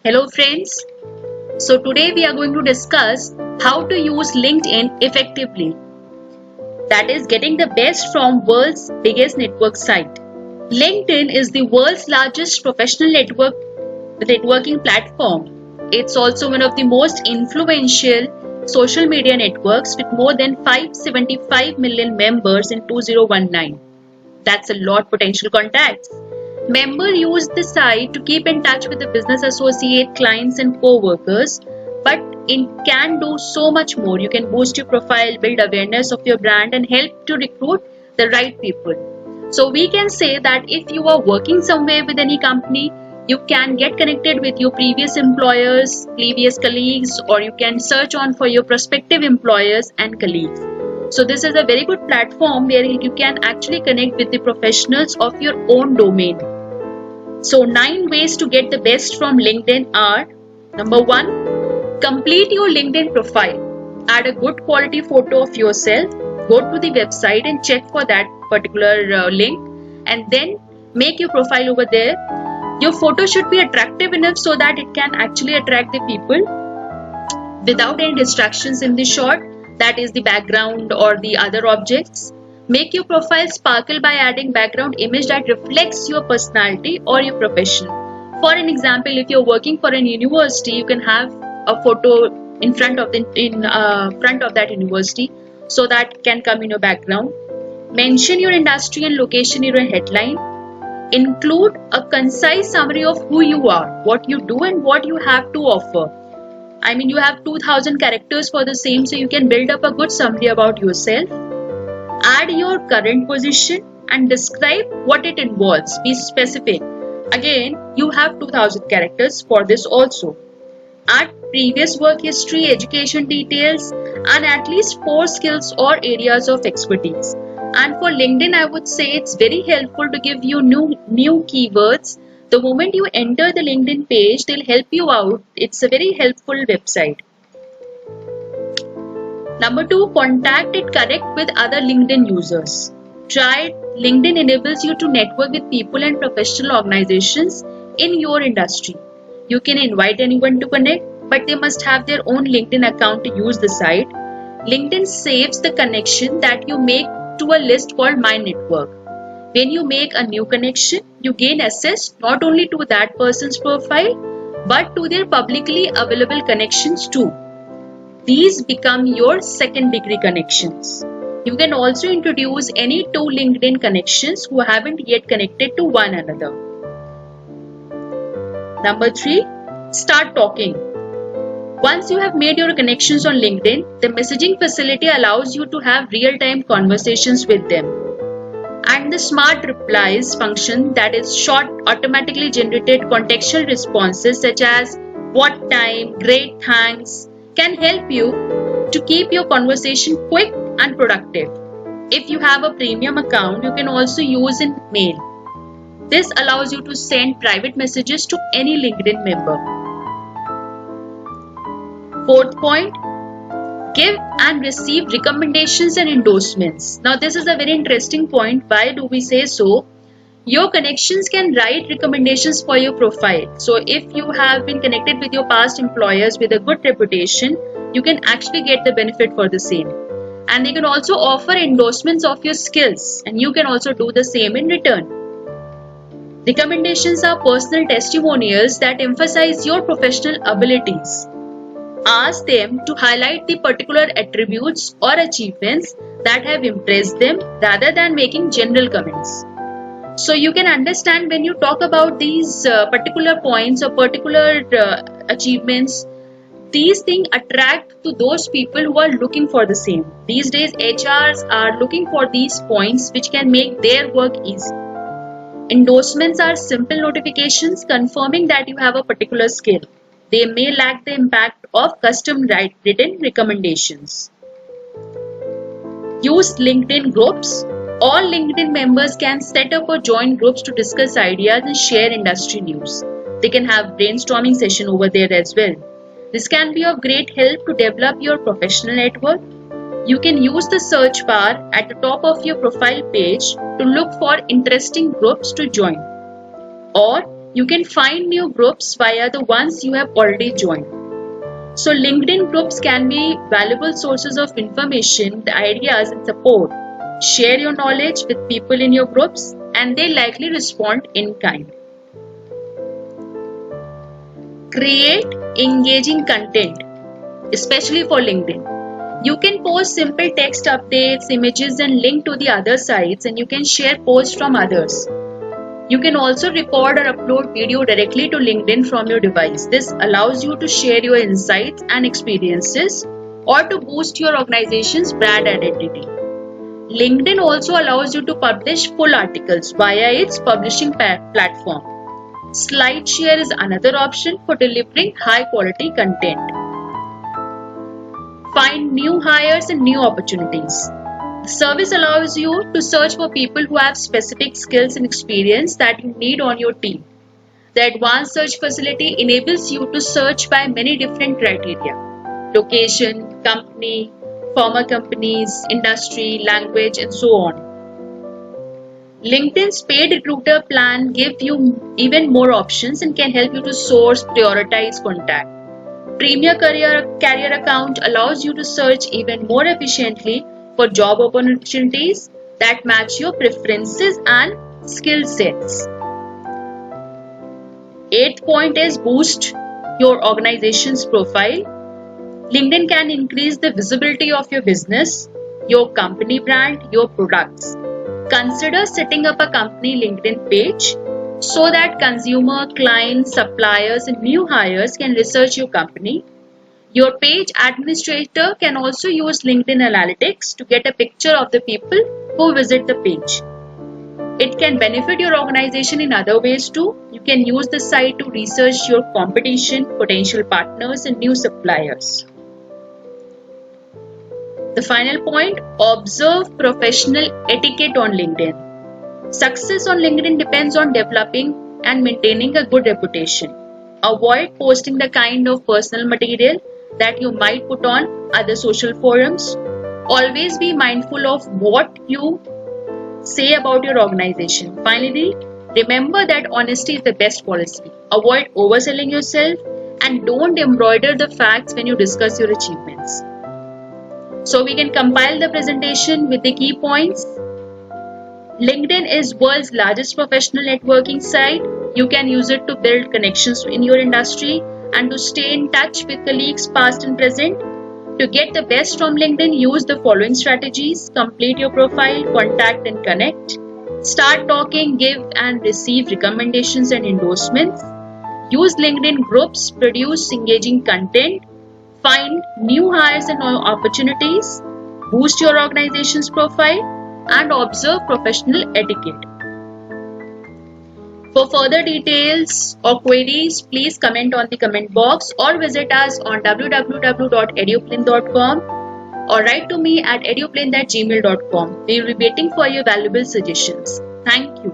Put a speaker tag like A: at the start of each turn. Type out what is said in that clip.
A: Hello friends. So today we are going to discuss how to use LinkedIn effectively. That is getting the best from world's biggest network site. LinkedIn is the world's largest professional networking platform. It's also one of the most influential social media networks with more than 575 million members in 2019. That's a lot potential contacts. Members use the site to keep in touch with the business associate, clients and co-workers, but it can do so much more. You can boost your profile, build awareness of your brand and help to recruit the right people. So we can say that if you are working somewhere with any company, you can get connected with your previous employers, previous colleagues, or you can search on for your prospective employers and colleagues. So this is a very good platform where you can actually connect with the professionals of your own domain. So 9 ways to get the best from LinkedIn are: number 1, complete your LinkedIn profile. Add a good quality photo of yourself. Go to the website and check for that particular link and then make your profile over there. Your photo should be attractive enough so that it can actually attract the people without any distractions in the shot, that is the background or the other objects. Make your profile sparkle by adding background image that reflects your personality or your profession. For an example, if you're working for an university, you can have a photo in front of that university, so that can come in your background. Mention your industry and location in your headline. Include a concise summary of who you are, what you do and what you have to offer. I mean, you have 2000 characters for the same, so you can build up a good summary about yourself. Add your current position and describe what it involves. Be specific. Again, you have 2000 characters for this also. Add previous work history, education details, and at least 4 skills or areas of expertise. And for LinkedIn, I would say it's very helpful to give you new keywords. The moment you enter the LinkedIn page, they'll help you out. It's a very helpful website. Number 2, contact and connect with other LinkedIn users. Try LinkedIn enables you to network with people and professional organizations in your industry. You can invite anyone to connect, but they must have their own LinkedIn account to use the site. LinkedIn saves the connection that you make to a list called My Network. When you make a new connection, you gain access not only to that person's profile, but to their publicly available connections too. These become your second degree connections. You can also introduce any 2 LinkedIn connections who haven't yet connected to one another. Number 3, start talking. Once you have made your connections on LinkedIn, the messaging facility allows you to have real-time conversations with them. And the smart replies function, that is short automatically generated contextual responses such as what time, great thanks, can help you to keep your conversation quick and productive. If you have a premium account, you can also use in mail. This allows you to send private messages to any LinkedIn member. 4th point, give and receive recommendations and endorsements. Now this is a very interesting point. Why do we say so? Your connections can write recommendations for your profile. So if you have been connected with your past employers with a good reputation, you can actually get the benefit for the same. And they can also offer endorsements of your skills, and you can also do the same in return. Recommendations are personal testimonials that emphasize your professional abilities. Ask them to highlight the particular attributes or achievements that have impressed them rather than making general comments. So you can understand, when you talk about these particular points or particular achievements, these things attract to those people who are looking for the same. These days HRs are looking for these points which can make their work easy. Endorsements are simple notifications confirming that you have a particular skill. They may lack the impact of custom written recommendations. Use LinkedIn groups. All LinkedIn members can set up or join groups to discuss ideas and share industry news. They can have brainstorming session over there as well. This can be of great help to develop your professional network. You can use the search bar at the top of your profile page to look for interesting groups to join. Or You can find new groups via the ones you have already joined. So LinkedIn groups can be valuable sources of information, the ideas and support. Share your knowledge with people in your groups and they likely respond in kind. Create engaging content, especially for LinkedIn. You can post simple text updates, images and link to the other sites, and you can share posts from others. You can also record or upload video directly to LinkedIn from your device. This allows you to share your insights and experiences or to boost your organization's brand identity. LinkedIn also allows you to publish full articles via its publishing platform. SlideShare is another option for delivering high quality content. Find new hires and new opportunities. The service allows you to search for people who have specific skills and experience that you need on your team. The advanced search facility enables you to search by many different criteria: location, company, former companies, industry, language, and so on. LinkedIn's paid recruiter plan gives you even more options and can help you to source, prioritize contact. Premier Career account allows you to search even more efficiently for job opportunities that match your preferences and skill sets. 8th point is boost your organization's profile. LinkedIn can increase the visibility of your business, your company brand, your products. Consider setting up a company LinkedIn page so that consumer, clients, suppliers, and new hires can research your company. Your page administrator can also use LinkedIn Analytics to get a picture of the people who visit the page. It can benefit your organization in other ways too. You can use the site to research your competition, potential partners, and new suppliers. The final point, observe professional etiquette on LinkedIn. Success on LinkedIn depends on developing and maintaining a good reputation. Avoid posting the kind of personal material that you might put on other social forums. Always be mindful of what you say about your organization. Finally, remember that honesty is the best policy. Avoid overselling yourself and don't embroider the facts when you discuss your achievements. So we can compile the presentation with the key points. LinkedIn is world's largest professional networking site. You can use it to build connections in your industry and to stay in touch with colleagues past and present. To get the best from LinkedIn, use the following strategies: complete your profile, contact and connect, start talking, give and receive recommendations and endorsements, use LinkedIn groups, produce engaging content, find new hires and opportunities, boost your organization's profile, and observe professional etiquette. For further details or queries, please comment on the comment box or visit us on www.eduplane.com or write to me at eduplane@gmail.com. We will be waiting for your valuable suggestions. Thank you.